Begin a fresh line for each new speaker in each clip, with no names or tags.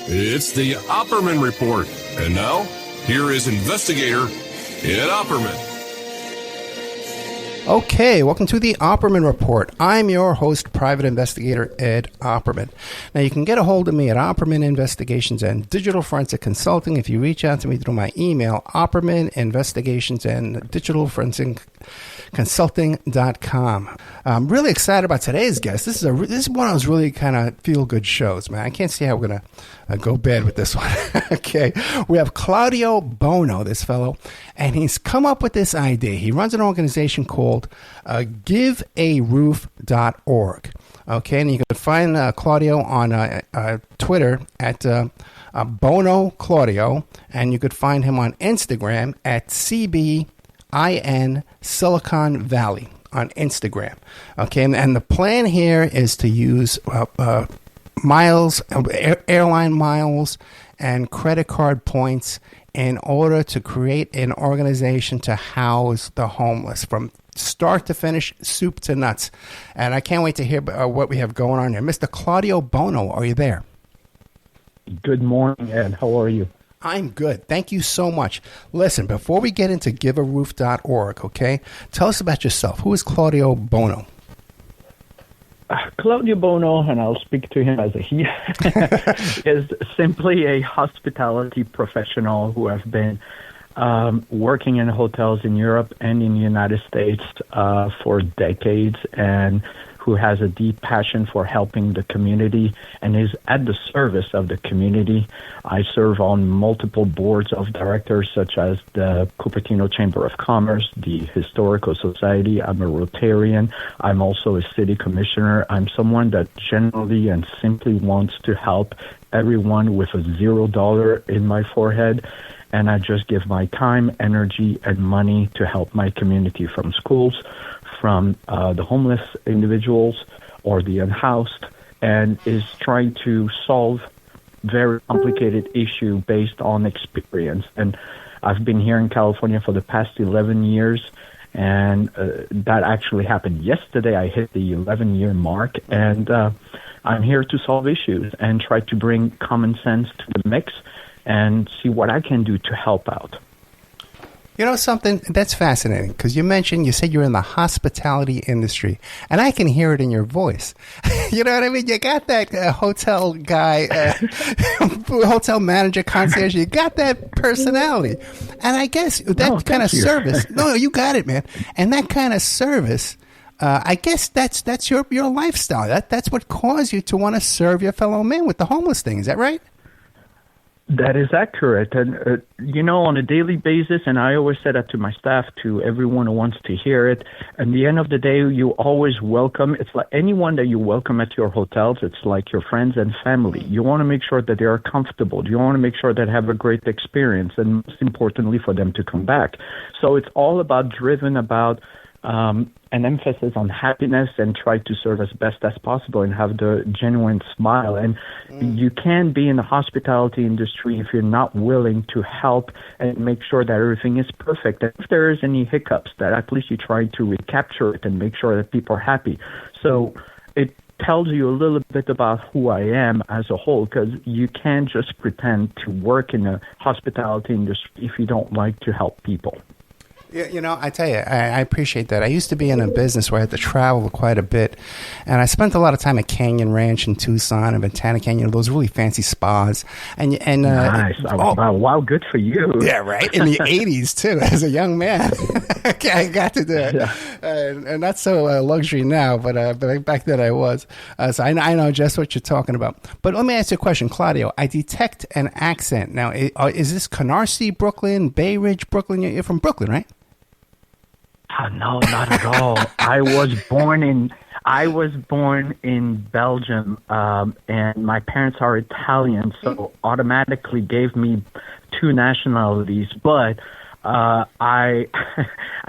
It's the Opperman Report. And now, here is investigator Ed Opperman.
Okay, welcome to the Opperman Report. I'm your host, Private Investigator Ed Opperman. Now, you can get a hold of me at Opperman Investigations and Digital Forensic Consulting if you reach out to me through my email, Opperman Investigations and Digital Forensic Consulting.com. I'm really excited about today's guest. This is one of those really kind of feel-good shows, man. I can't see how we're going to go bad with this one. Okay, we have Claudio Bono, this fellow, and he's come up with this idea. He runs an organization called givearoof.org. Okay, and you can find Claudio on Twitter at Bono Claudio, and you could find him on Instagram at CBIN Silicon Valley on Instagram. Okay, and the plan here is to use miles, airline miles, and credit card points in order to create an organization to house the homeless from start to finish, soup to nuts. And I can't wait to hear what we have going on here. Mr. Claudio Bono, are you there?
Good morning, Ed. How are you?
I'm good. Thank you so much. Listen, before we get into givearoof.org, okay, tell us about yourself. Who is Claudio Bono?
Claudio Bono, and I'll speak to him as a he, is simply a hospitality professional who has been working in hotels in Europe and in the United States for decades, and who has a deep passion for helping the community and is at the service of the community. I serve on multiple boards of directors, such as the Cupertino Chamber of Commerce, the Historical Society. I'm a Rotarian. I'm also a city commissioner. I'm someone that generally and simply wants to help everyone with a $0 in my forehead. And I just give my time, energy, and money to help my community, from schools, from the homeless individuals or the unhoused, and is trying to solve very complicated issue based on experience. And I've been here in California for the past 11 years, and that actually happened yesterday. I hit the 11-year mark, and I'm here to solve issues and try to bring common sense to the mix and see what I can do to help out.
You know something? That's fascinating, because you said you're in the hospitality industry, and I can hear it in your voice. You know what I mean? You got that hotel guy, hotel manager, concierge, you got that personality. And I guess that kind of service, no, you got it, man. And that kind of service, I guess that's your lifestyle. That's what caused you to want to serve your fellow man with the homeless thing. Is that right?
That is accurate. And, on a daily basis, and I always say that to my staff, to everyone who wants to hear it, at the end of the day, you always welcome. It's like anyone that you welcome at your hotels, it's like your friends and family. You want to make sure that they are comfortable. You want to make sure that they have a great experience, and most importantly, for them to come back. So it's all driven about an emphasis on happiness, and try to serve as best as possible and have the genuine smile. And you can't be in the hospitality industry if you're not willing to help and make sure that everything is perfect. And if there is any hiccups, that at least you try to recapture it and make sure that people are happy. So it tells you a little bit about who I am as a whole, because you can't just pretend to work in the hospitality industry if you don't like to help people.
You know, I tell you, I appreciate that. I used to be in a business where I had to travel quite a bit, and I spent a lot of time at Canyon Ranch in Tucson and Botanic Canyon, those really fancy spas. Nice.
Wow, good for you.
Yeah, right. In the 80s, too, as a young man. Okay, I got to do it. Yeah. And not so luxury now, but back then I was. So I know just what you're talking about. But let me ask you a question, Claudio. I detect an accent. Now, is this Canarsie, Brooklyn, Bay Ridge, Brooklyn? You're from Brooklyn, right?
No, not at all. I was born in Belgium, and my parents are Italian, so automatically gave me two nationalities. But I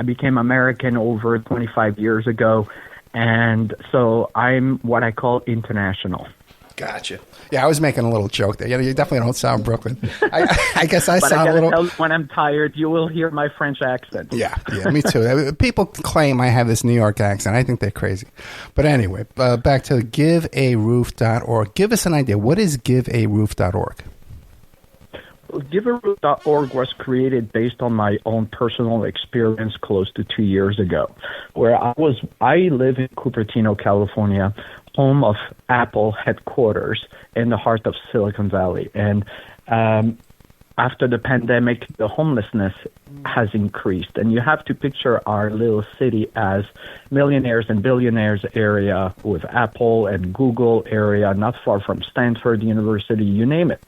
became American over 25 years ago, and so I'm what I call international.
Gotcha. Yeah, I was making a little joke there. You definitely don't sound Brooklyn. I guess I sound a little.
Tell you, when I'm tired, you will hear my French accent.
Yeah, me too. People claim I have this New York accent. I think they're crazy. But anyway, back to givearoof.org. Give us an idea. What is givearoof.org?
Givearoof.org was created based on my own personal experience close to 2 years ago, where I live in Cupertino, California, home of Apple headquarters in the heart of Silicon Valley. And after the pandemic, the homelessness has increased. And you have to picture our little city as millionaires and billionaires area with Apple and Google area, not far from Stanford University, you name it.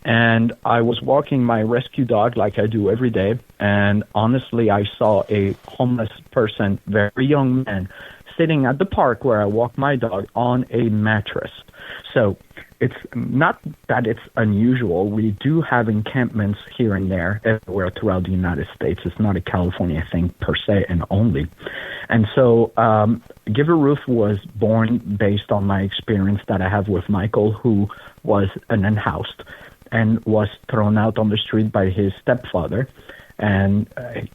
And I was walking my rescue dog like I do every day, and honestly, I saw a homeless person, very young man, sitting at the park where I walk my dog on a mattress. So it's not that it's unusual. We do have encampments here and there everywhere throughout the United States. It's not a California thing per se and only. And so Give a Roof was born based on my experience that I have with Michael, who was an unhoused and was thrown out on the street by his stepfather, and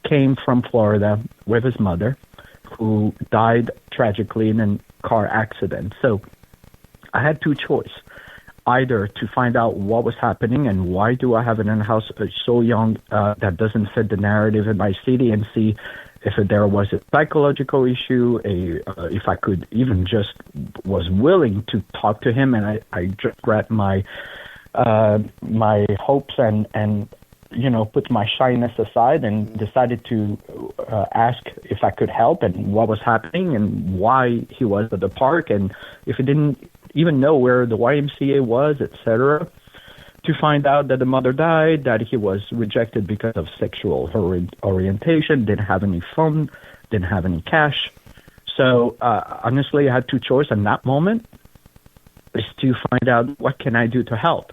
came from Florida with his mother, who died tragically in a car accident. So I had two choices, either to find out what was happening and why do I have an in-house so young that doesn't fit the narrative in my city, and see if there was a psychological issue, if I could even just was willing to talk to him, and I just grabbed my hopes and put my shyness aside and decided to ask if I could help and what was happening and why he was at the park, and if he didn't even know where the YMCA was, etc., to find out that the mother died, that he was rejected because of sexual orientation, didn't have any phone, didn't have any cash. So honestly, I had two choices in that moment, is to find out what can I do to help.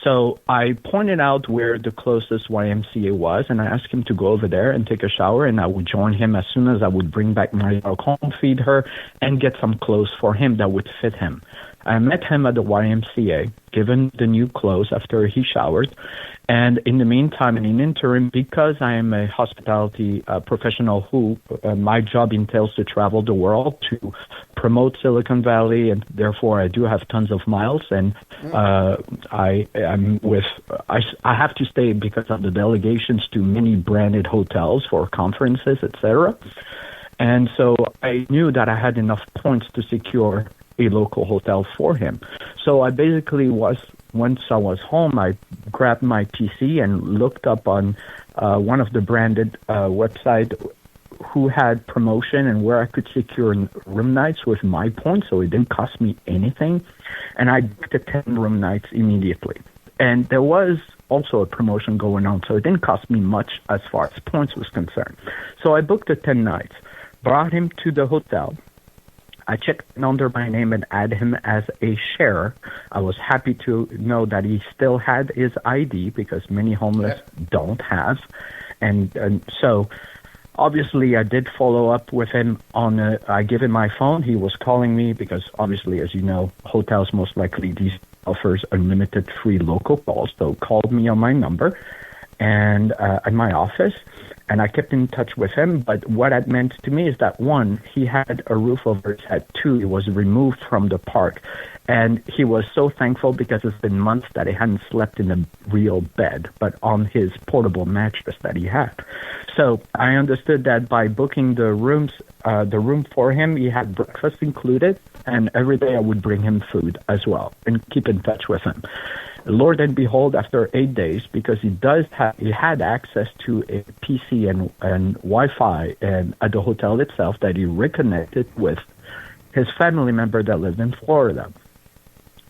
So I pointed out where the closest YMCA was, and I asked him to go over there and take a shower, and I would join him as soon as I would bring back my dog home, feed her, and get some clothes for him that would fit him. I met him at the YMCA, given the new clothes after he showered. And in the meantime, in the interim, because I am a hospitality professional who my job entails to travel the world to promote Silicon Valley, and therefore I do have tons of miles. And I have to stay because of the delegations to many branded hotels for conferences, etc. And so I knew that I had enough points to secure a local hotel for him. So I basically once I was home, I grabbed my PC and looked up on one of the branded website who had promotion and where I could secure room nights with my points, so it didn't cost me anything. And I booked the 10 room nights immediately. And there was also a promotion going on, so it didn't cost me much as far as points was concerned. So I booked the 10 nights, brought him to the hotel. I checked under my name and added him as a sharer. I was happy to know that he still had his ID, because many homeless don't have. And so obviously I did follow up with him I gave him my phone. He was calling me because obviously, as you know, hotels most likely these offers unlimited free local calls. So called me on my number and at my office. And I kept in touch with him, but what that meant to me is that, one, he had a roof over his head. Two, he was removed from the park. And he was so thankful because it's been months that he hadn't slept in a real bed, but on his portable mattress that he had. So I understood that by booking the room for him, he had breakfast included, and every day I would bring him food as well and keep in touch with him. Lord and behold, after 8 days, because he had access to a PC and Wi-Fi and at the hotel itself, that he reconnected with his family member that lived in Florida.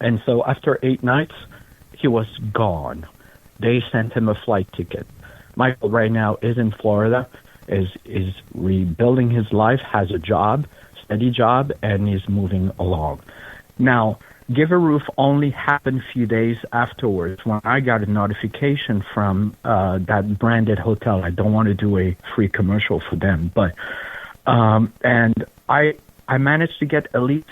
And so after 8 nights, he was gone. They sent him a flight ticket. Michael right now is in Florida, is rebuilding his life, has a job, steady job, and is moving along. Now, Give a Roof only happened a few days afterwards when I got a notification from that branded hotel. I don't want to do a free commercial for them, but and I managed to get elite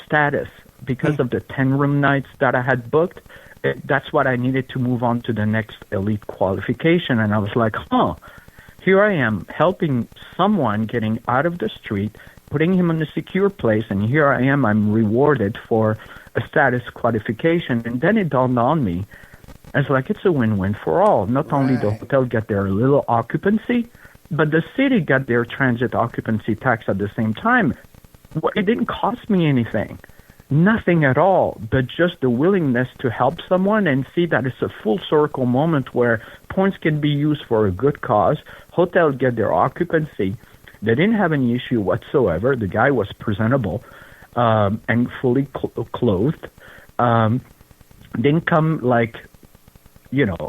status because of the 10-room nights that I had booked, that's what I needed to move on to the next elite qualification. And I was like, here I am helping someone getting out of the street, putting him in a secure place, and here I am, I'm rewarded for a status qualification. And then it dawned on me, it's like it's a win-win for all. Not only the hotel get their little occupancy, but the city got their transit occupancy tax at the same time. It didn't cost me anything. Nothing at all, but just the willingness to help someone and see that it's a full circle moment where points can be used for a good cause. Hotels get their occupancy. They didn't have any issue whatsoever. The guy was presentable and fully clothed. Didn't come like,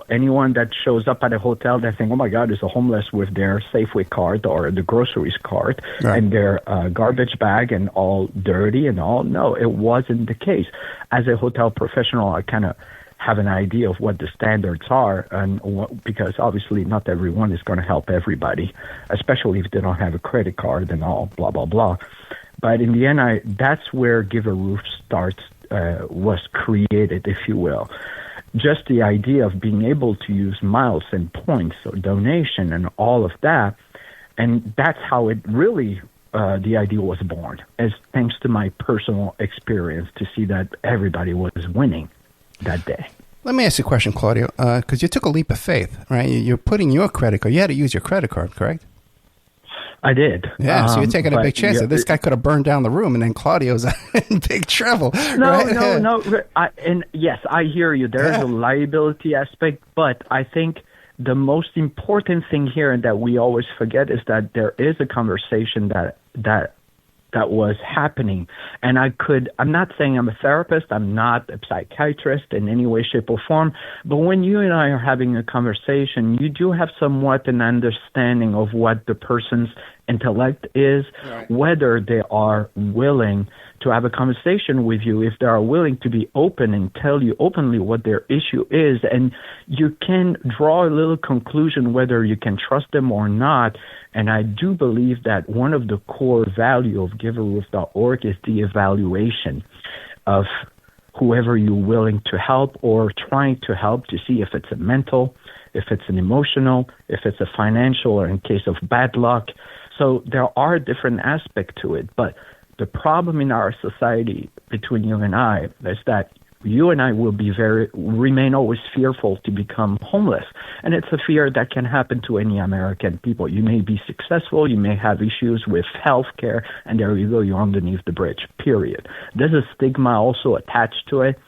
anyone that shows up at a hotel that think, oh my God, is a homeless with their Safeway card or the groceries card and their garbage bag and all dirty and all. No, it wasn't the case. As a hotel professional, I kind of have an idea of what the standards are, and because obviously not everyone is going to help everybody, especially if they don't have a credit card and all, blah, blah, blah. But in the end, that's where Give a Roof was created, if you will. Just the idea of being able to use miles and points or donation and all of that. And that's how it really, the idea was born, as thanks to my personal experience to see that everybody was winning that day.
Let me ask you a question, Claudio, because you took a leap of faith, right? You're putting your credit card. You had to use your credit card, correct?
I did.
Yeah, so you're taking a big chance that this guy could have burned down the room, and then Claudio's in big trouble.
No. And yes, I hear you. There is a liability aspect, but I think the most important thing here, and that we always forget, is that there is a conversation that was happening. And I'm not saying I'm a therapist, I'm not a psychiatrist in any way, shape, or form, but when you and I are having a conversation, you do have somewhat an understanding of what the person's intellect is, whether they are willing to have a conversation with you, if they are willing to be open and tell you openly what their issue is, and you can draw a little conclusion whether you can trust them or not. And I do believe that one of the core value of giverroof.org is the evaluation of whoever you're willing to help or trying to help, to see if it's a mental, if it's an emotional, if it's a financial, or in case of bad luck. So there are different aspects to it, but the problem in our society between you and I is that you and I will remain always fearful to become homeless. And it's a fear that can happen to any American people. You may be successful, you may have issues with health care, and there you go, you're underneath the bridge, period. There's a stigma also attached to it,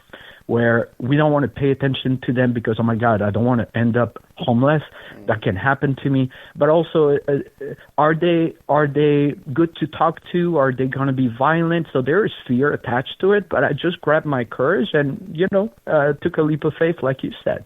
where we don't want to pay attention to them because, oh my God, I don't want to end up homeless. That can happen to me. But also, are they good to talk to? Are they going to be violent? So there is fear attached to it. But I just grabbed my courage and, took a leap of faith, like you said.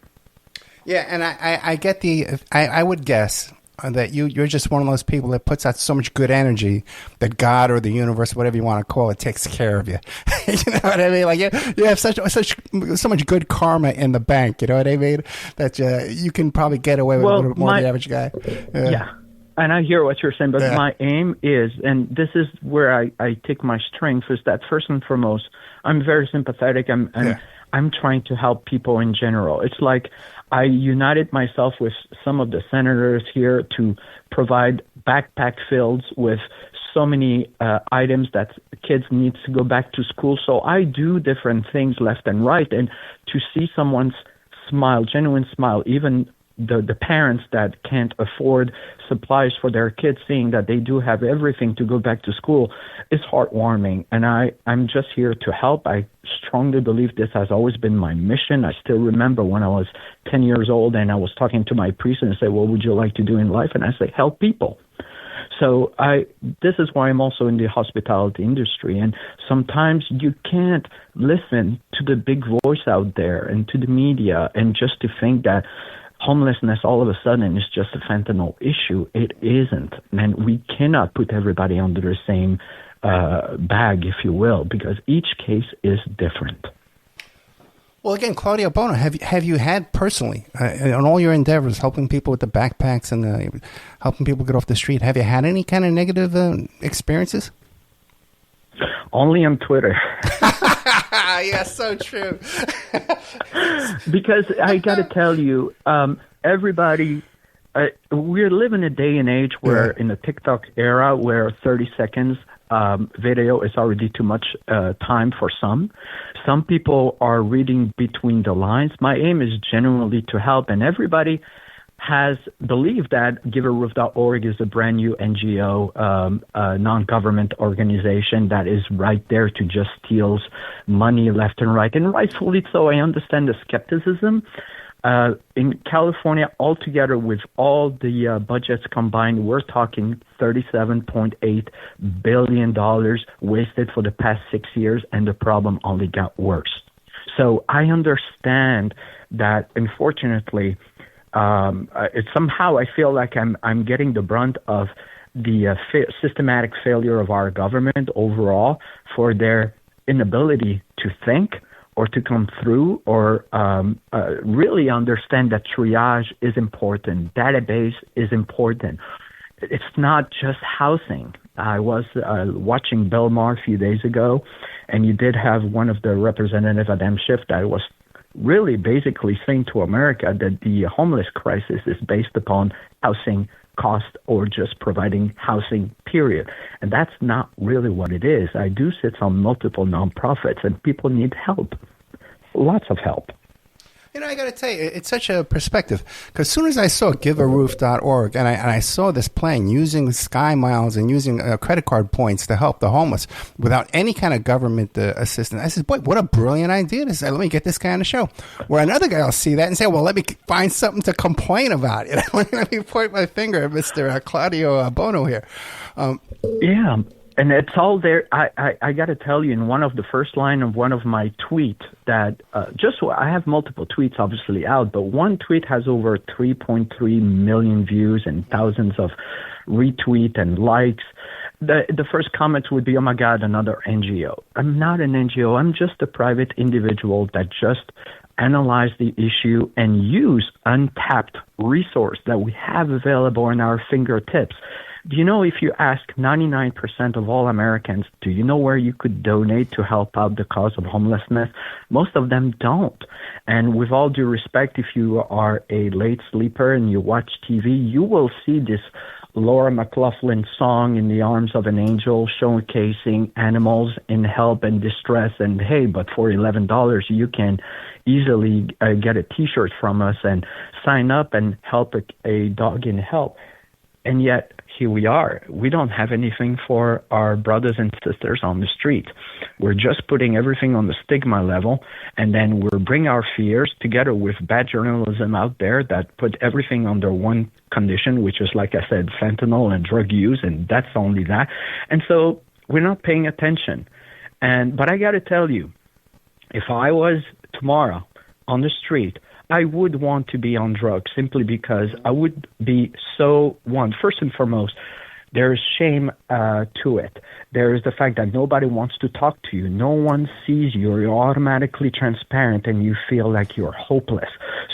Yeah, and I get I would guess that you're just one of those people that puts out so much good energy that God or the universe, whatever you want to call it, takes care of you. You know what I mean? Like you have so much good karma in the bank. You know what I mean? That you can probably get away with a little bit more than the average guy.
Yeah. And I hear what you're saying, but my aim is, and this is where I take my strength, is that first and foremost, I'm very sympathetic. I'm trying to help people in general. It's like I united myself with some of the senators here to provide backpack fields with so many items that kids need to go back to school. So I do different things left and right. And to see someone's smile, genuine smile, even the parents that can't afford supplies for their kids, seeing that they do have everything to go back to school, is heartwarming. And I'm just here to help. I strongly believe this has always been my mission. I still remember when I was 10 years old and I was talking to my priest and say, what would you like to do in life? And I say, help people. So this is why I'm also in the hospitality industry. And sometimes you can't listen to the big voice out there and to the media and just to think that homelessness all of a sudden is just a fentanyl issue. It isn't. And we cannot put everybody under the same bag, if you will, because each case is different.
Well, again, Claudio Bono, have you had personally, on all your endeavors, helping people with the backpacks and helping people get off the street, have you had any kind of negative experiences?
Only on Twitter.
Yeah, so true.
Because I got to tell you, everybody, we're living a day and age where in the TikTok era where 30 seconds video is already too much time for some. Some people are reading between the lines. My aim is genuinely to help, and everybody has believed that giveroof.org is a brand new NGO, non-government organization that is right there to just steal money left and right, and rightfully so. I understand the skepticism. In California, altogether, with all the budgets combined, we're talking $37.8 billion wasted for the past 6 years, and the problem only got worse. So I understand that, unfortunately, somehow I feel like I'm getting the brunt of the systematic failure of our government overall for their inability to think or to come through or really understand that triage is important, database is important. It's not just housing. I was watching Belmar a few days ago, and you did have one of the representatives at M-Shift that was really basically saying to America that the homeless crisis is based upon housing cost or just providing housing, period. And that's not really what it is. I do sit on multiple nonprofits, and people need help, lots of help.
You know, I got to tell you, it's such a perspective. Because as soon as I saw giveroof.org and I saw this plan using Sky Miles and using credit card points to help the homeless without any kind of government assistance, I said, boy, what a brilliant idea. This. Let me get this guy on the show. Where another guy will see that and say, well, let me find something to complain about. You know, let me point my finger at Mr. Claudio Bono here.
Yeah. And it's all there. I got to tell you, in one of the first line of one of my tweets that I have multiple tweets obviously out, but one tweet has over 3.3 million views and thousands of retweets and likes. The first comment would be, oh my God, another NGO. I'm not an NGO. I'm just a private individual that just analyze the issue and use untapped resource that we have available in our fingertips. Do you know, if you ask 99% of all Americans, do you know where you could donate to help out the cause of homelessness? Most of them don't. And with all due respect, if you are a late sleeper and you watch TV, you will see this Laura McLaughlin song, In the Arms of an Angel, showcasing animals in help and distress. And hey, but for $11, you can easily get a T-shirt from us and sign up and help a dog in help. And yet, here we are. We don't have anything for our brothers and sisters on the street. We're just putting everything on the stigma level, and then we'll bring our fears together with bad journalism out there that put everything under one condition, which is, like I said, fentanyl and drug use, and that's only that. And so we're not paying attention. But I got to tell you, if I was tomorrow on the street, I would want to be on drugs simply because I would be first and foremost, there is shame to it. There is the fact that nobody wants to talk to you. No one sees you. You're automatically transparent and you feel like you're hopeless.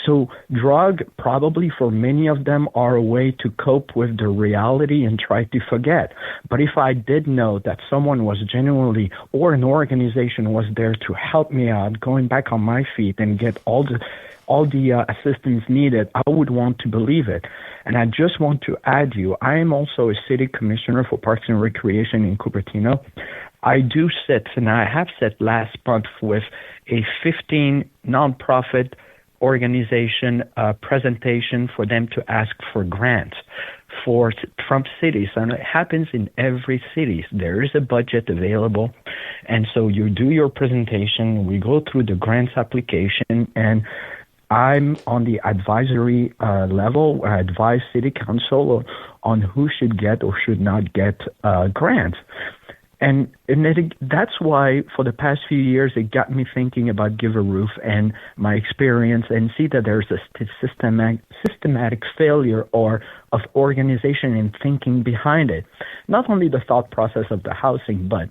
So drug probably for many of them are a way to cope with the reality and try to forget. But if I did know that someone was genuinely, or an organization was there to help me out, going back on my feet and get all the assistance needed, I would want to believe it. And I just want to add you, I am also a city commissioner for Parks and Recreation in Cupertino. I do sit, and I have sat last month with a 15 nonprofit organization presentation for them to ask for grants from cities. And it happens in every city. There is a budget available. And so you do your presentation, we go through the grants application, and I'm on the advisory level. I advise city council on who should get or should not get grants. And that's why for the past few years, it got me thinking about Give a Roof and my experience, and see that there's a systematic failure of organization and thinking behind it. Not only the thought process of the housing, but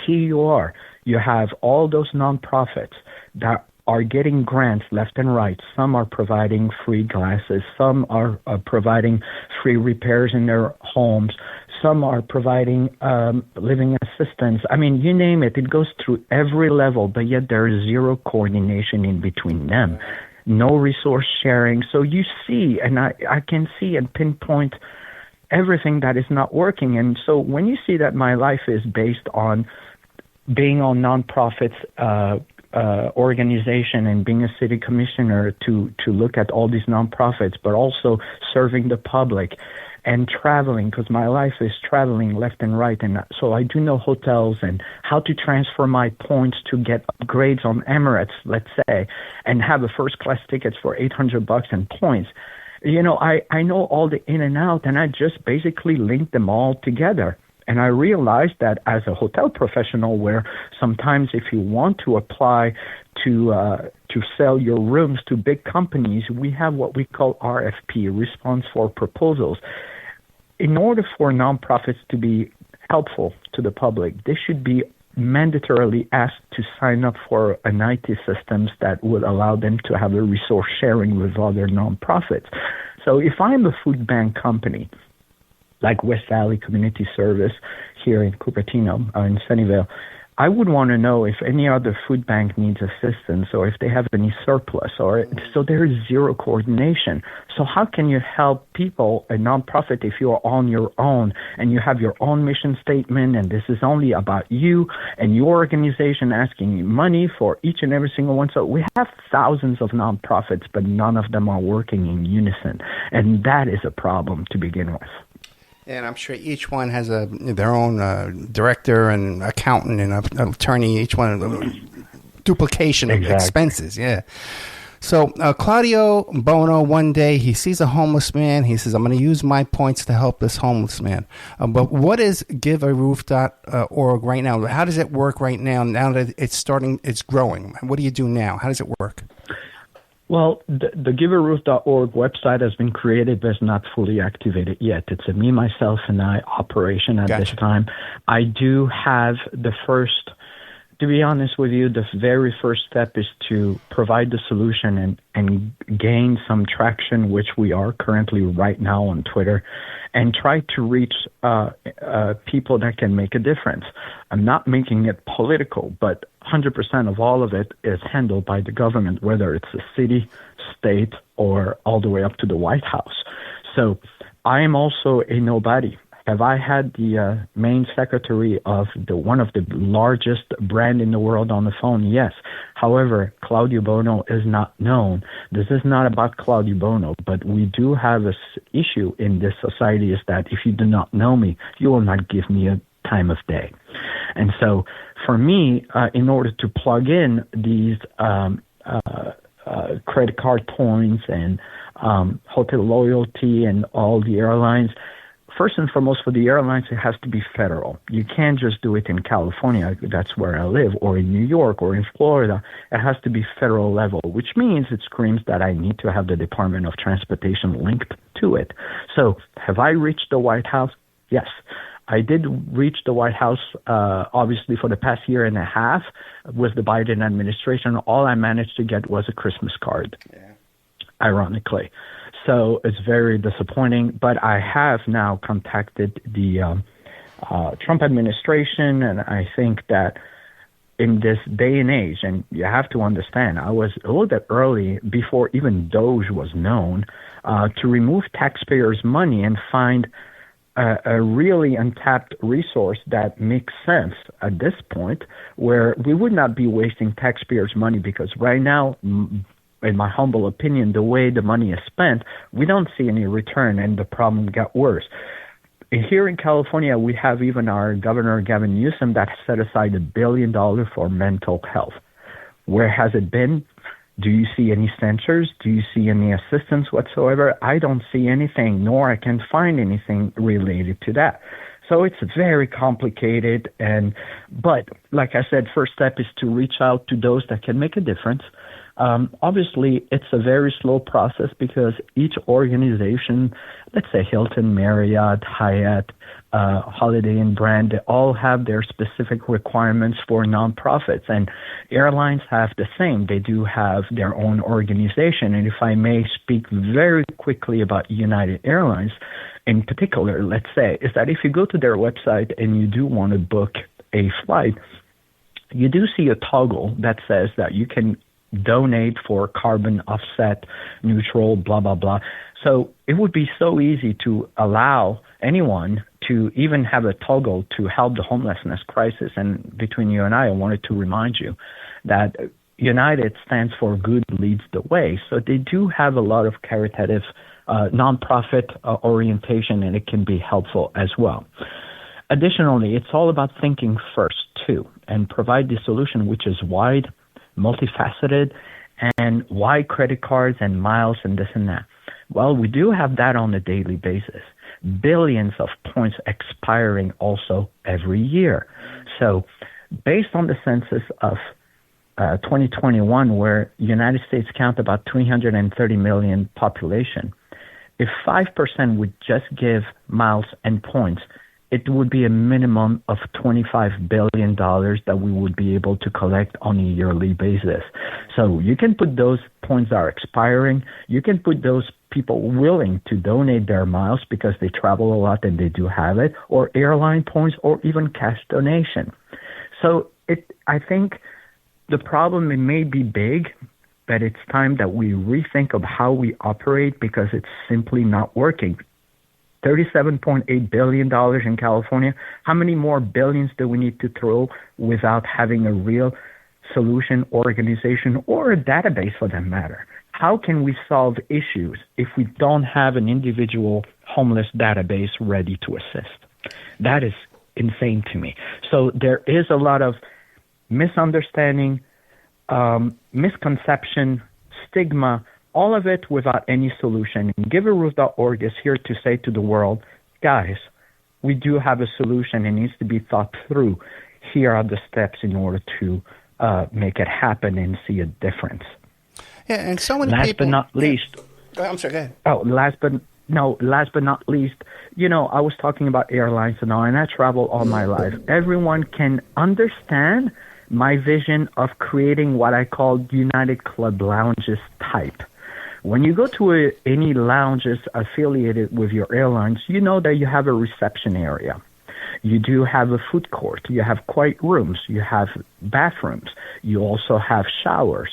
here you are. You have all those nonprofits that are getting grants left and right. Some are providing free glasses. Some are providing free repairs in their homes. Some are providing living assistance. I mean, you name it. It goes through every level, but yet there is zero coordination in between them. No resource sharing. So you see, and I can see and pinpoint everything that is not working. And so when you see that my life is based on being on nonprofits organization and being a city commissioner to look at all these nonprofits, but also serving the public and traveling, because my life is traveling left and right. And so I do know hotels and how to transfer my points to get upgrades on Emirates, let's say, and have a first class tickets for $800 and points. You know, I know all the in and out, and I just basically link them all together. And I realized that as a hotel professional, where sometimes if you want to apply to sell your rooms to big companies, we have what we call RFP, Response for Proposals. In order for nonprofits to be helpful to the public, they should be mandatorily asked to sign up for an IT systems that would allow them to have a resource sharing with other nonprofits. So if I'm a food bank company, like West Valley Community Service here in Cupertino, in Sunnyvale, I would want to know if any other food bank needs assistance or if they have any surplus. So there is zero coordination. So how can you help people, a nonprofit, if you are on your own and you have your own mission statement and this is only about you and your organization asking money for each and every single one? So we have thousands of nonprofits, but none of them are working in unison. And that is a problem to begin with.
And I'm sure each one has their own director and accountant and an attorney, each one duplication of expenses. Yeah. So Claudio Bono, one day he sees a homeless man. He says, I'm going to use my points to help this homeless man. But what is givearoof.org right now? How does it work right now that it's growing? What do you do now? How does it work?
Well, the givearoof.org website has been created, but it's not fully activated yet. It's a me, myself, and I operation at this time. I do have the first, to be honest with you, the very first step is to provide the solution and gain some traction, which we are currently right now on Twitter, and try to reach people that can make a difference. I'm not making it political, but 100% of all of it is handled by the government, whether it's the city, state, or all the way up to the White House. So I am also a nobody. Have I had the main secretary of one of the largest brand in the world on the phone? Yes. However, Claudio Bono is not known. This is not about Claudio Bono, but we do have an issue in this society is that if you do not know me, you will not give me a time of day. And so for me, in order to plug in these credit card points and hotel loyalty and all the airlines, first and foremost, for the airlines, it has to be federal. You can't just do it in California, that's where I live, or in New York, or in Florida. It has to be federal level, which means it screams that I need to have the Department of Transportation linked to it. So have I reached the White House? Yes. I did reach the White House, obviously, for the past year and a half with the Biden administration. All I managed to get was a Christmas card, ironically. So it's very disappointing. But I have now contacted the Trump administration, and I think that in this day and age, and you have to understand, I was a little bit early before even Doge was known, to remove taxpayers' money and find a really untapped resource that makes sense at this point, where we would not be wasting taxpayers' money, because right now, in my humble opinion, the way the money is spent, we don't see any return, and the problem got worse. Here in California, we have even our Governor Gavin Newsom that set aside $1 billion for mental health. Where has it been? Do you see any censors? Do you see any assistance whatsoever? I don't see anything, nor I can find anything related to that. So it's very complicated, but like I said, first step is to reach out to those that can make a difference. Obviously, it's a very slow process because each organization, let's say Hilton, Marriott, Hyatt, Holiday Inn brand, they all have their specific requirements for nonprofits, and airlines have the same. They do have their own organization. And if I may speak very quickly about United Airlines in particular, let's say, is that if you go to their website and you do want to book a flight, you do see a toggle that says that you can donate for carbon offset neutral, blah, blah, blah. So it would be so easy to allow anyone to even have a toggle to help the homelessness crisis. And between you and I wanted to remind you that United stands for Good Leads the Way. So they do have a lot of caritative nonprofit orientation, and it can be helpful as well. Additionally, it's all about thinking first, too, and provide the solution which is wide, multifaceted, and why credit cards and miles and this and that? Well, we do have that on a daily basis. Billions of points expiring also every year. So based on the census of 2021, where United States count about 330 million population, if 5% would just give miles and points, it would be a minimum of $25 billion that we would be able to collect on a yearly basis. So you can put those points that are expiring. You can put those people willing to donate their miles because they travel a lot and they do have it, or airline points, or even cash donation. So I think the problem, it may be big, but it's time that we rethink of how we operate because it's simply not working. $37.8 billion in California. How many more billions do we need to throw without having a real solution, organization, or a database for that matter? How can we solve issues if we don't have an individual homeless database ready to assist? That is insane to me. So there is a lot of misunderstanding, misconception, stigma, all of it without any solution. And GiveARoof.org is here to say to the world, guys, we do have a solution. It needs to be thought through. Here are the steps in order to make it happen and see a difference.
Yeah, and so many
people...
Last
but not least...
I'm sorry, go ahead.
Oh, last but not least, I was talking about airlines and all, and I travel all my life. Everyone can understand my vision of creating what I call United Club Lounges type. When you go to any lounges affiliated with your airlines, you know that you have a reception area. You do have a food court. You have quiet rooms. You have bathrooms. You also have showers.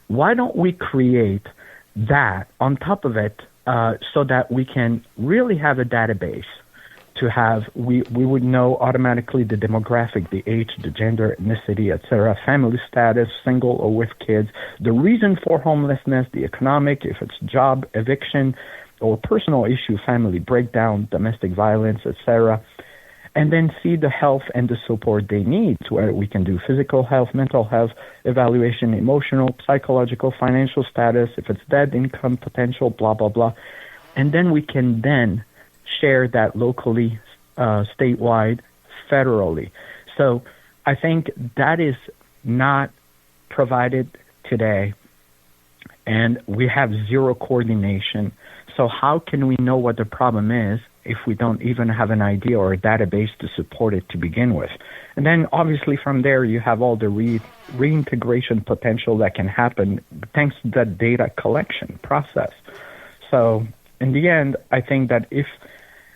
Why don't we create that on top of it so that we can really have a database to have, we would know automatically the demographic, the age, the gender, ethnicity, etc., family status, single or with kids, the reason for homelessness, the economic, if it's job, eviction, or personal issue, family breakdown, domestic violence, etc., and then see the health and the support they need, where we can do physical health, mental health, evaluation, emotional, psychological, financial status, if it's debt, income, potential, blah, blah, blah. And then we can then share that locally, statewide, federally. So I think that is not provided today, and we have zero coordination. So how can we know what the problem is if we don't even have an idea or a database to support it to begin with? And then obviously from there you have all the reintegration potential that can happen thanks to that data collection process. So in the end, I think that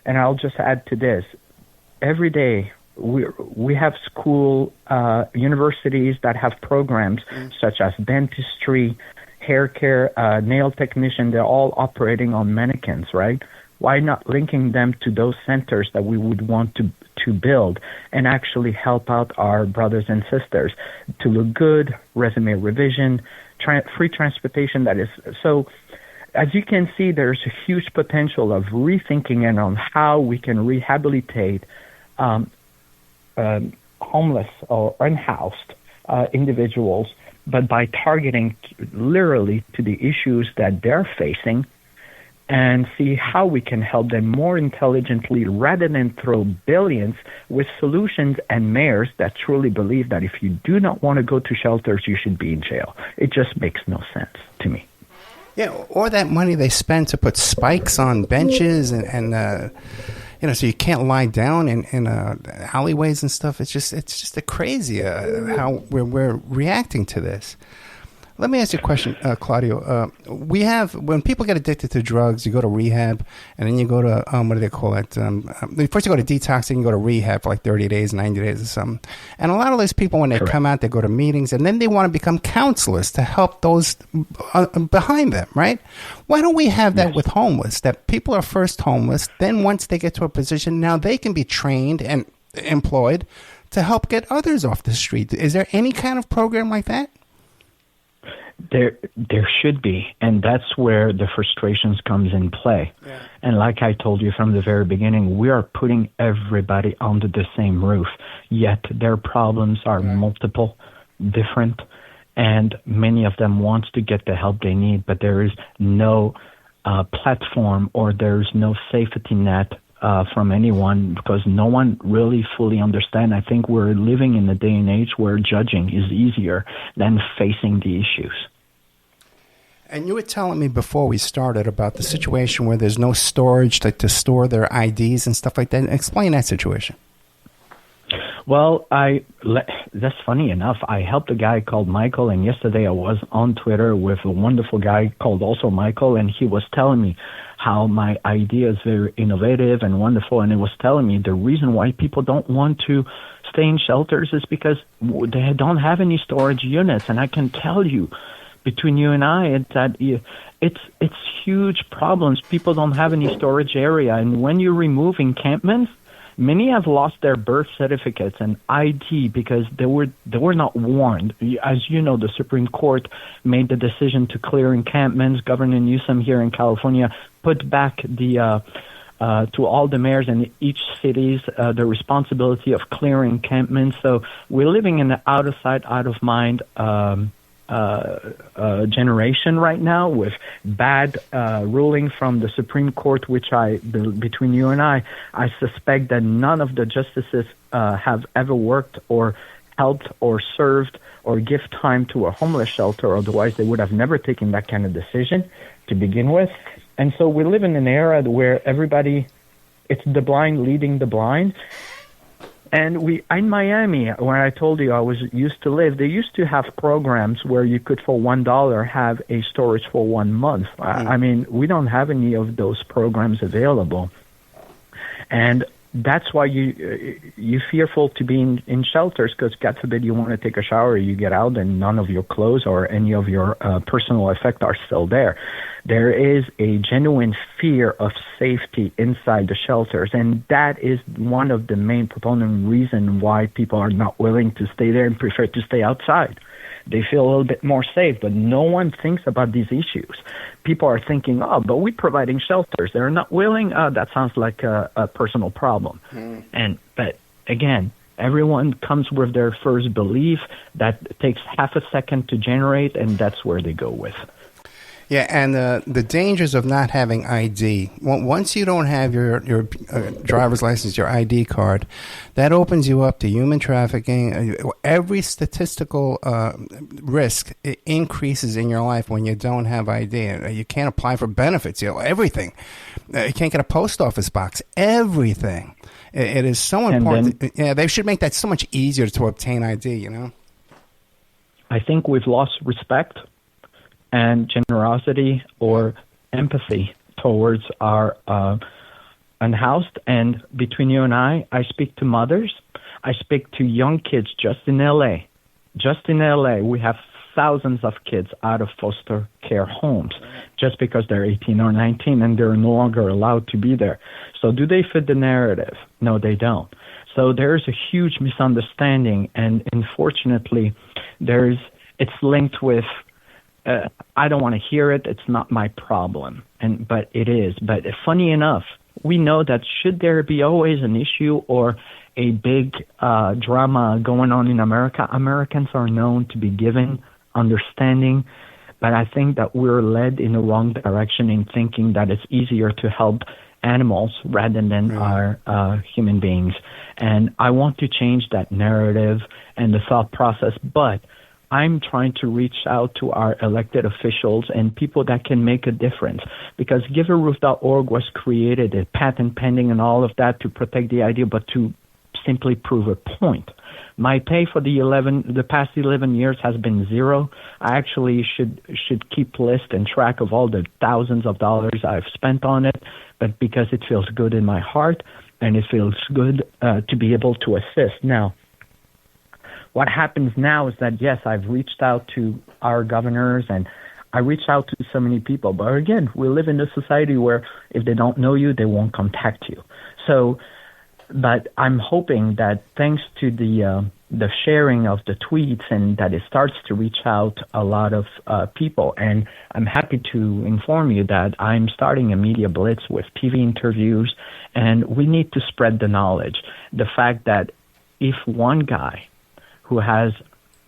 and I'll just add to this, every day we have universities that have programs such as dentistry, hair care, nail technician. They're all operating on mannequins, right? Why not linking them to those centers that we would want to build and actually help out our brothers and sisters to look good, resume revision, free transportation. That is so. As you can see, there's a huge potential of rethinking and on how we can rehabilitate homeless or unhoused individuals, but by targeting literally to the issues that they're facing and see how we can help them more intelligently rather than throw billions with solutions and mayors that truly believe that if you do not want to go to shelters, you should be in jail. It just makes no sense to me.
Yeah, or that money they spend to put spikes on benches and so you can't lie down in alleyways and stuff. It's just a crazy how we're reacting to this. Let me ask you a question, Claudio. When people get addicted to drugs, you go to rehab, and then you go to, what do they call it? First you go to detox, and you go to rehab for like 30 days, 90 days or something. And a lot of those people, when they come out, they go to meetings, and then they want to become counselors to help those behind them, right? Why don't we have that with homeless, that people are first homeless, then once they get to a position, now they can be trained and employed to help get others off the street? Is there any kind of program like that?
There should be, and that's where the frustrations comes in play. Yeah. And like I told you from the very beginning, we are putting everybody under the same roof, yet their problems are multiple, different, and many of them want to get the help they need, but there is no platform or there's no safety net from anyone because no one really fully understands. I think we're living in a day and age where judging is easier than facing the issues.
And you were telling me before we started about the situation where there's no storage to store their IDs and stuff like that. Explain that situation.
Well, that's funny enough. I helped a guy called Michael, and yesterday I was on Twitter with a wonderful guy called also Michael, and he was telling me how my idea is very innovative and wonderful, and it was telling me the reason why people don't want to stay in shelters is because they don't have any storage units, and I can tell you, between you and I, it's huge problems. People don't have any storage area, and when you remove encampments, many have lost their birth certificates and ID because they were not warned. As you know, the Supreme Court made the decision to clear encampments. Governor Newsom here in California put back to all the mayors in each cities the responsibility of clearing encampments. So we're living in the out of sight, out of mind generation right now with bad ruling from the Supreme Court, which between you and I suspect that none of the justices have ever worked or helped or served or give time to a homeless shelter. Otherwise, they would have never taken that kind of decision to begin with. And so we live in an era where it's the blind leading the blind. And in Miami, where I told you I used to live, they used to have programs where you could, for $1, have a storage for 1 month. I mean, we don't have any of those programs available. And that's why you're fearful to be in shelters because, God forbid, you want to take a shower, you get out, and none of your clothes or any of your personal effects are still there. There is a genuine fear of safety inside the shelters, and that is one of the main proponent reasons why people are not willing to stay there and prefer to stay outside. They feel a little bit more safe, but no one thinks about these issues. People are thinking, but we're providing shelters. They're not willing. That sounds like a personal problem. But again, everyone comes with their first belief that takes half a second to generate, and that's where they go with.
Yeah, and the dangers of not having ID. Once you don't have your driver's license, your ID card, that opens you up to human trafficking. Every statistical risk increases in your life when you don't have ID. You can't apply for benefits. Everything. You can't get a post office box. Everything. It is so important. They should make that so much easier to obtain ID.
I think we've lost respect and generosity or empathy towards our unhoused. And between you and I speak to mothers. I speak to young kids just in L.A. Just in L.A., we have thousands of kids out of foster care homes just because they're 18 or 19 and they're no longer allowed to be there. So do they fit the narrative? No, they don't. So there's a huge misunderstanding, and unfortunately, it's linked with I don't want to hear it. It's not my problem. But it is. But funny enough, we know that should there be always an issue or a big drama going on in America, Americans are known to be giving, understanding, But I think that we're led in the wrong direction in thinking that it's easier to help animals rather than our human beings. And I want to change that narrative and the thought process, but I'm trying to reach out to our elected officials and people that can make a difference, because givearoof.org was created, a patent pending and all of that, to protect the idea, but to simply prove a point. My pay for the past 11 years has been zero. I actually should keep list and track of all the thousands of dollars I've spent on it, but because it feels good in my heart and it feels good to be able to assist. Now, what happens now is that, yes, I've reached out to our governors and I reached out to so many people. But again, we live in a society where if they don't know you, they won't contact you. So, but I'm hoping that thanks to the sharing of the tweets and that it starts to reach out a lot of people. And I'm happy to inform you that I'm starting a media blitz with TV interviews, and we need to spread the knowledge. The fact that if one guy who has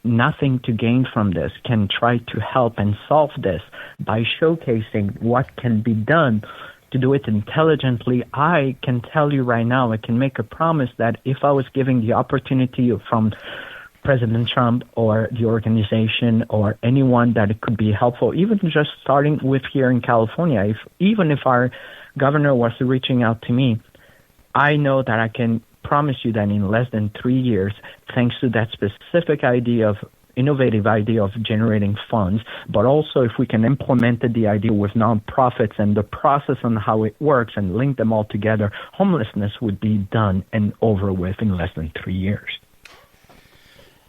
nothing to gain from this can try to help and solve this by showcasing what can be done to do it intelligently, I can tell you right now, I can make a promise that if I was given the opportunity from President Trump or the organization or anyone that it could be helpful, even just starting with here in California, even if our governor was reaching out to me, I know that I can promise you that in less than 3 years, thanks to that specific innovative idea of generating funds, but also if we can implement the idea with nonprofits and the process on how it works and link them all together, homelessness would be done and over with in less than 3 years.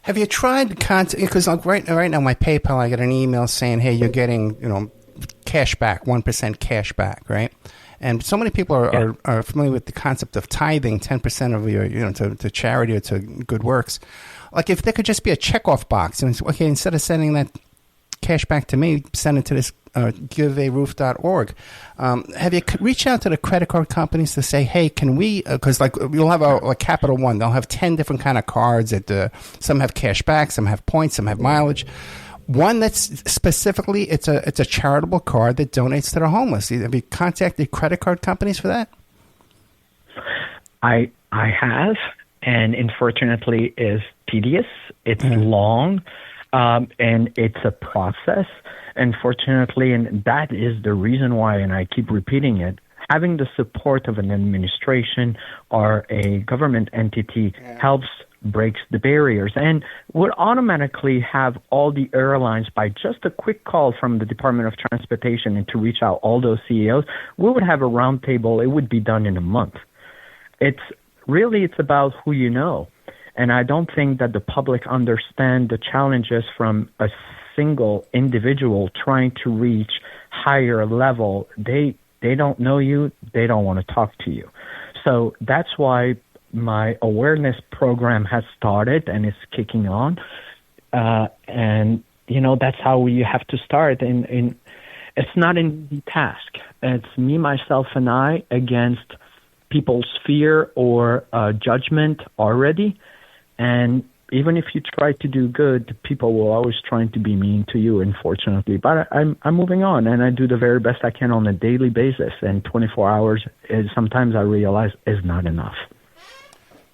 Have you tried because like right now my PayPal, I get an email saying, hey, you're getting cash back, 1% cash back, right? And so many people are familiar with the concept of tithing 10% of your, to charity or to good works. Like if there could just be a checkoff box, and okay, instead of sending that cash back to me, send it to this givearoof.org. Have you reached out to the credit card companies to say, hey, can we? Because like you'll have a Capital One, they'll have 10 different kind of cards that some have cash back, some have points, some have mileage. One that's specifically, it's a charitable card that donates to the homeless. Have you contacted credit card companies for that?
I have, and unfortunately, is tedious. It's long, and it's a process. Unfortunately, and that is the reason why, and I keep repeating it. Having the support of an administration or a government entity helps breaks the barriers and would automatically have all the airlines, by just a quick call from the Department of Transportation and to reach out all those CEOs, we would have a round table. It would be done in a month. It's about who you know. And I don't think that the public understand the challenges from a single individual trying to reach higher level. They don't know you. They don't want to talk to you. So that's why my awareness program has started and is kicking on. And, that's how you have to start. And it's not an easy task. It's me, myself, and I against people's fear or judgment already. And even if you try to do good, people will always try to be mean to you, unfortunately. But I'm moving on, and I do the very best I can on a daily basis. And 24 hours, sometimes I realize, is not enough.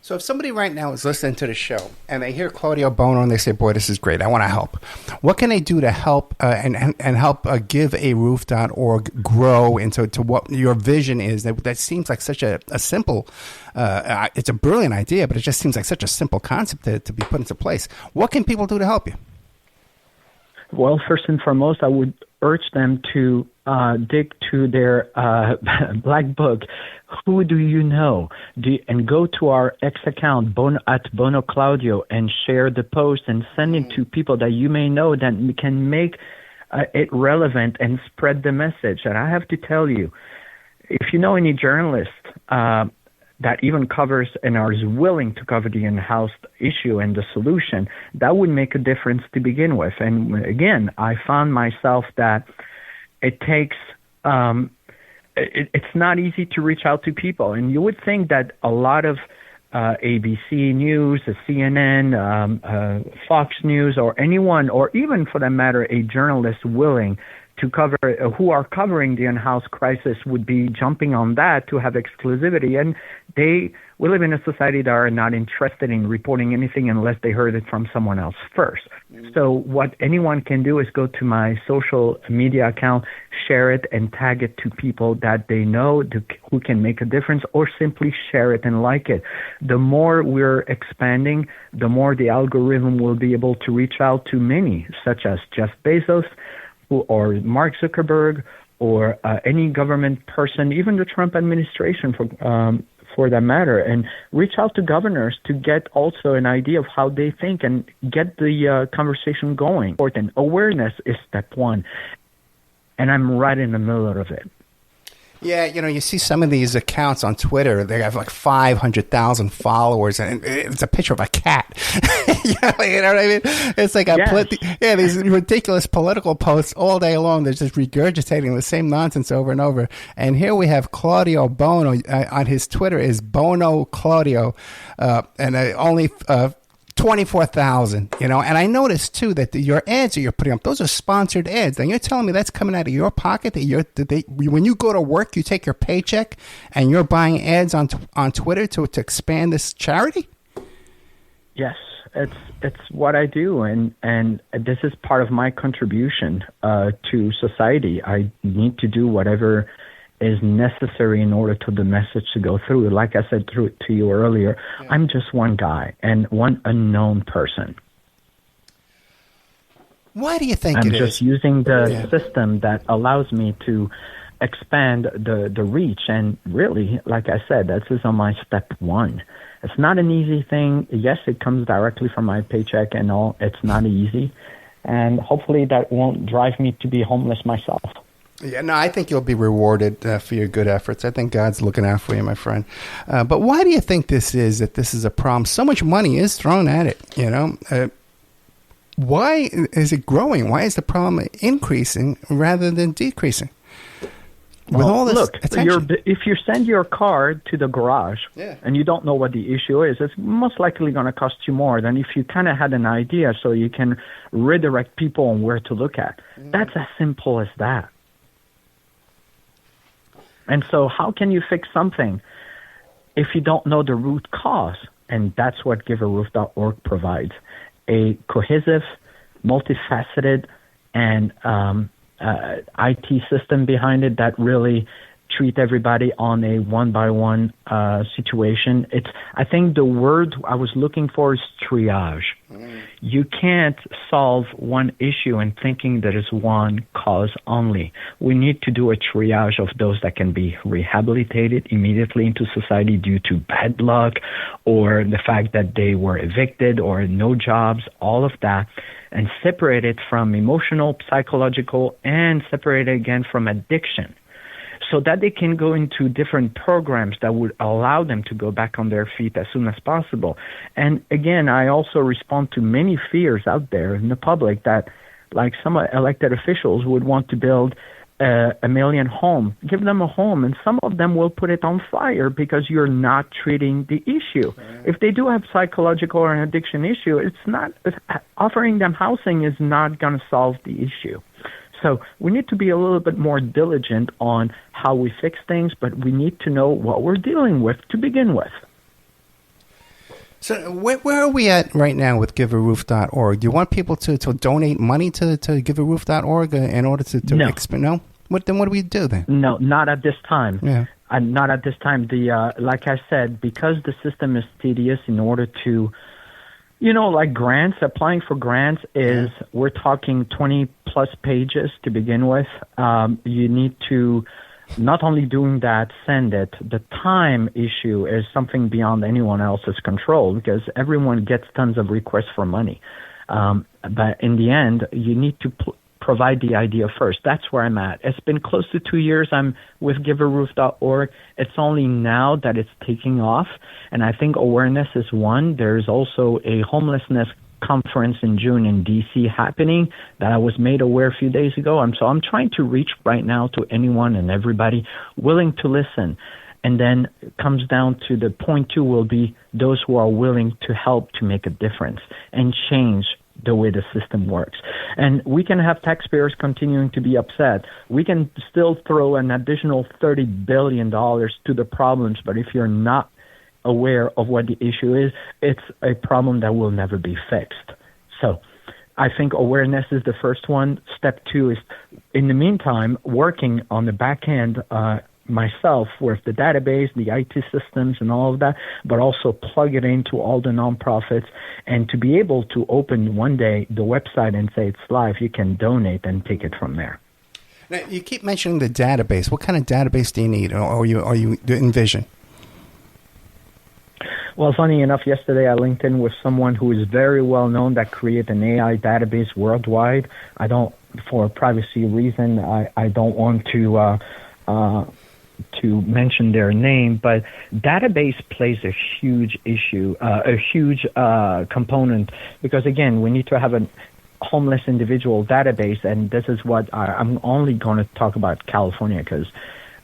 So if somebody right now is listening to the show and they hear Claudio Bono and they say, boy, this is great, I want to help. What can they do to help and help givearoof.org grow into what your vision is? That seems like such a simple, it's a brilliant idea, but it just seems like such a simple concept to be put into place. What can people do to help you?
Well, first and foremost, I would urge them to dig to their black book. Who do you know? And go to our X account, Bono Claudio, and share the post and send it to people that you may know that can make it relevant and spread the message. And I have to tell you, if you know any journalist that even covers and is willing to cover the in-house issue and the solution, that would make a difference to begin with. And again, I found myself that it takes it's not easy to reach out to people. And you would think that a lot of ABC News, CNN, Fox News, or anyone, or even for that matter, a journalist willing to cover, who are covering the in-house crisis, would be jumping on that to have exclusivity. And we live in a society that are not interested in reporting anything unless they heard it from someone else first. So what anyone can do is go to my social media account, share it, and tag it to people that they know who can make a difference, or simply share it and like it. The more we're expanding, the more the algorithm will be able to reach out to many, such as Jeff Bezos, or Mark Zuckerberg, or any government person, even the Trump administration for that matter, and reach out to governors to get also an idea of how they think and get the conversation going. Important awareness is step one, and I'm right in the middle of it.
Yeah, you see some of these accounts on Twitter, they have like 500,000 followers, and it's a picture of a cat. you know what I mean? It's like these ridiculous political posts all day long. They're just regurgitating the same nonsense over and over. And here we have Claudio Bono on his Twitter is Bono Claudio, and only 24,000, and I noticed too that your ads that you're putting up, those are sponsored ads, and you're telling me that's coming out of your pocket, when you go to work, you take your paycheck and you're buying ads on Twitter to expand this charity?
Yes, it's what I do, and this is part of my contribution to society. I need to do whatever is necessary in order to the message to go through. Like I said to you earlier, yeah. I'm just one guy and one unknown person.
Why do you think
I'm just using the system that allows me to expand the reach. And really, like I said, this is on my step one. It's not an easy thing. Yes, it comes directly from my paycheck and all. It's not easy. And hopefully that won't drive me to be homeless myself.
Yeah, no, I think you'll be rewarded for your good efforts. I think God's looking out for you, my friend. But why do you think this is a problem? So much money is thrown at it, Why is it growing? Why is the problem increasing rather than decreasing? With all this attention.
If you send your car to the garage and you don't know what the issue is, it's most likely going to cost you more than if you kind of had an idea so you can redirect people on where to look at. That's as simple as that. And so how can you fix something if you don't know the root cause? And that's what givearoof.org provides, a cohesive, multifaceted, and IT system behind it that really treat everybody on a one-by-one situation. I think the word I was looking for is triage. You can't solve one issue and thinking that it's one cause only. We need to do a triage of those that can be rehabilitated immediately into society due to bad luck or the fact that they were evicted or no jobs, all of that, and separate it from emotional, psychological, and separate it again from addiction, so that they can go into different programs that would allow them to go back on their feet as soon as possible. And again, I also respond to many fears out there in the public that, like some elected officials would want to build a million homes, give them a home, and some of them will put it on fire because you're not treating the issue. If they do have psychological or an addiction issue, offering them housing is not going to solve the issue. So we need to be a little bit more diligent on how we fix things, but we need to know what we're dealing with to begin with.
So where are we at right now with givearoof.org? Do you want people to donate money to givearoof.org in order to expand? No? Then what do we do then?
No, not at this time.
Yeah.
Not at this time. Like I said, because the system is tedious, in order to like grants, applying for grants is, we're talking 20 plus pages to begin with. You need to not only doing that, send it. The time issue is something beyond anyone else's control because everyone gets tons of requests for money. But in the end, you need to provide the idea first. That's where I'm at. It's been close to 2 years I'm with givearoof.org. It's only now that it's taking off, and I think awareness is one. There's also a homelessness conference in June in D.C. happening that I was made aware a few days ago. So I'm trying to reach right now to anyone and everybody willing to listen And then it comes down to the point two will be those who are willing to help to make a difference and change the way the system works. And we can have taxpayers continuing to be upset. We can still throw an additional $30 billion to the problems, but if you're not aware of what the issue is, it's a problem that will never be fixed. So I think awareness is the first one. Step two is, in the meantime, working on the back end myself with the database, the IT systems and all of that, but also plug it into all the nonprofits, and to be able to open one day the website and say it's live, you can donate and take it from there.
Now, you keep mentioning the database. What kind of database do you need, or you envision?
Well, funny enough, yesterday I linked in with someone who is very well known that created an AI database worldwide. I don't, for privacy reason, I don't want to mention their name, but database plays a huge component, because again, we need to have a homeless individual database, and this is what I'm only going to talk about California, because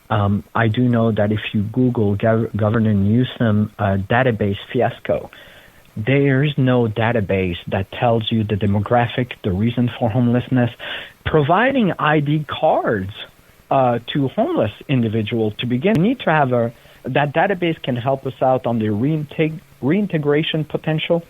I do know that if you Google Governor Newsom database fiasco, there's no database that tells you the demographic, the reason for homelessness, providing ID cards to homeless individuals to begin. We need to have that database can help us out on the reintegration potential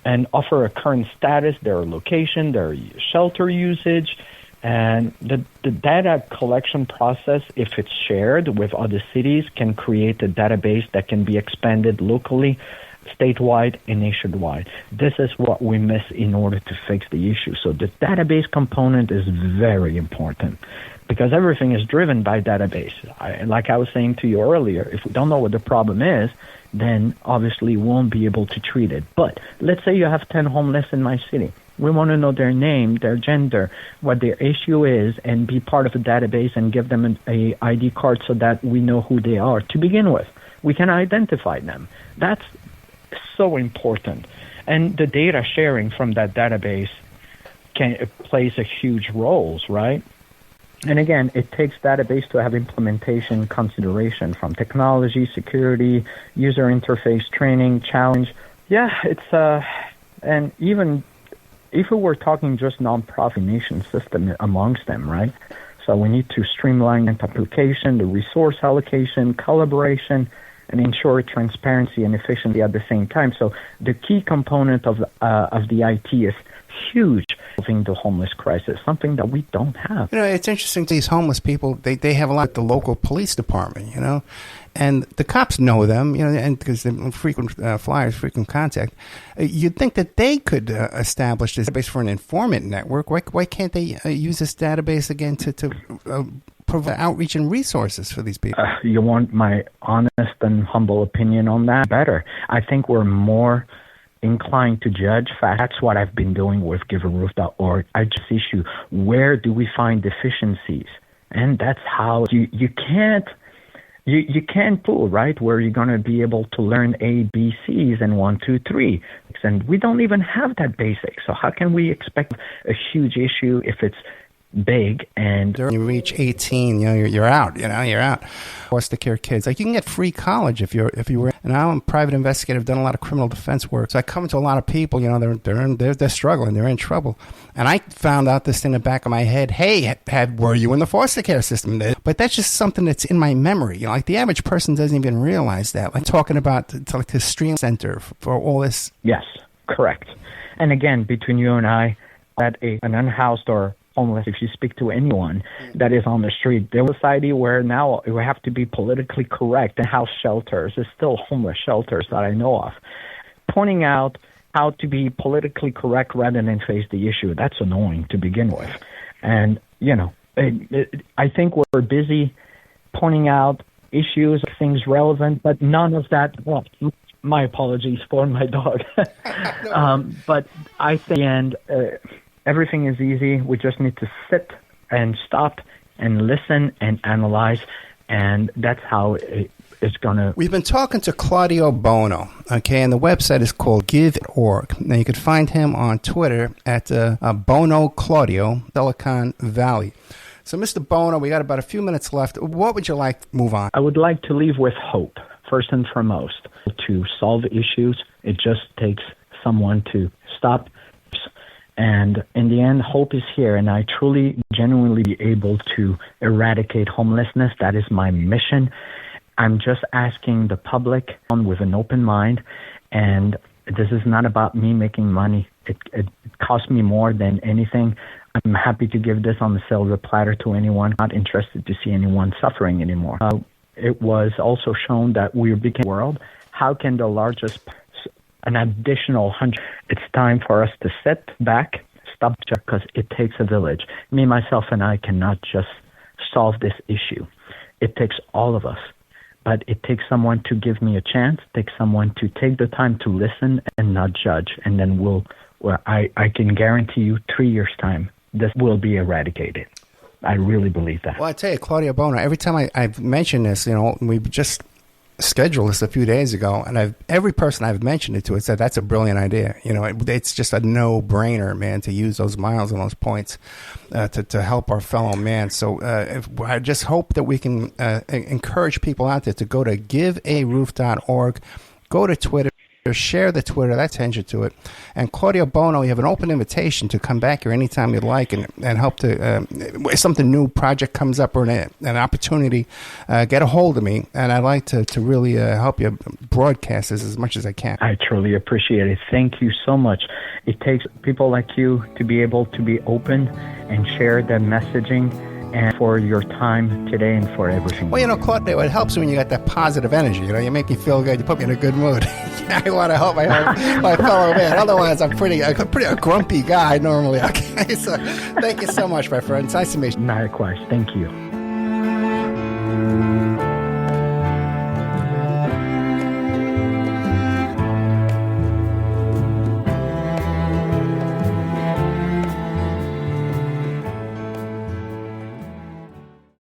and offer a current status, their location, their shelter usage, and the data collection process, if it's shared with other cities, can create a database that can be expanded locally, statewide, and nationwide. This is what we miss in order to fix the issue. So the database component is very important, because everything is driven by database. Like I was saying to you earlier, if we don't know what the problem is, then obviously we won't be able to treat it. But let's say you have 10 homeless in my city. We want to know their name, their gender, what their issue is, and be part of a database and give them an ID card so that we know who they are to begin with. We can identify them. That's so important. And the data sharing from that database plays a huge role, right? And again, it takes database to have implementation consideration from technology, security, user interface, training, challenge. Yeah, it's and even if we were talking just nonprofit nation system amongst them, right? So we need to streamline the application, the resource allocation, collaboration, and ensure transparency and efficiency at the same time. So the key component of the IT is huge, solving the homeless crisis, something that we don't have.
You know, it's interesting. These homeless people, they have a lot at the local police department, you know, and the cops know them, you know, and because they're frequent flyers, frequent contact. You'd think that they could establish this database for an informant network. Why can't they use this database again to provide outreach and resources for these people?
You want my honest and humble opinion on that? Better. I think we're more inclined to judge facts. That's what I've been doing with givearoof.org. I just issue, where do we find deficiencies? And that's how you can't fool, right? Where you're going to be able to learn A, B, C's and 1, 2, 3. And we don't even have that basic. So how can we expect a huge issue if it's big? And
you reach 18, you know, you're out. You know, you're out. Foster care kids, like, you can get free college if you were. And I'm a private investigator. I've done a lot of criminal defense work, so I come to a lot of people. You know, they're struggling, they're in trouble. And I found out this in the back of my head. Hey, were you in the foster care system? But that's just something that's in my memory. You know, like the average person doesn't even realize that. Like talking about like the stream center for all this.
Yes, correct. And again, between you and I, that an unhoused or homeless, if you speak to anyone that is on the street, there was a society where now we have to be politically correct, and house shelters, there's still homeless shelters that I know of, pointing out how to be politically correct rather than face the issue. That's annoying to begin with. And, you know, I think we're busy pointing out issues, things relevant, but none of that, well, my apologies for my dog. But I think, and everything is easy. We just need to sit and stop and listen and analyze, and that's how it's going to...
We've been talking to Claudio Bono, okay, and the website is called give.org. Now, you can find him on Twitter at Bono Claudio, Silicon Valley. So, Mr. Bono, we got about a few minutes left. What would you like to move on?
I would like to leave with hope, first and foremost. To solve issues, it just takes someone to stop. And in the end, hope is here, and I truly, genuinely be able to eradicate homelessness. That is my mission. I'm just asking the public with an open mind, and this is not about me making money. It costs me more than anything. I'm happy to give this on the silver platter to anyone. Not interested to see anyone suffering anymore. It was also shown that we became a world. How can the largest, an additional 100? It's time for us to sit back, stop, because it takes a village. Me, myself, and I cannot just solve this issue. It takes all of us. But it takes someone to give me a chance, takes someone to take the time to listen and not judge. And then I can guarantee you 3 years' time, this will be eradicated. I really believe that.
Well, I tell you, Claudio Bono, every time I've mentioned this, we just scheduled this a few days ago, and every person I've mentioned it to said that's a brilliant idea. It's just a no-brainer, man, to use those miles and those points to help our fellow man. So I just hope that we can encourage people out there to go to givearoof.org, go to Twitter, share the Twitter, that sends you to it. And Claudio Bono, you have an open invitation to come back here anytime you'd like and help to, if something new project comes up or an opportunity, get a hold of me. And I'd like to really help you broadcast this as much as I can.
I truly appreciate it. Thank you so much. It takes people like you to be able to be open and share the messaging, and for your time today and for everything.
Well, Claudio, it helps when you got that positive energy. You make me feel good. You put me in a good mood. I want to help my fellow man. Otherwise, I'm a grumpy guy normally. Okay, so thank you so much, my friend. It's nice to meet you.
Likewise. Thank you.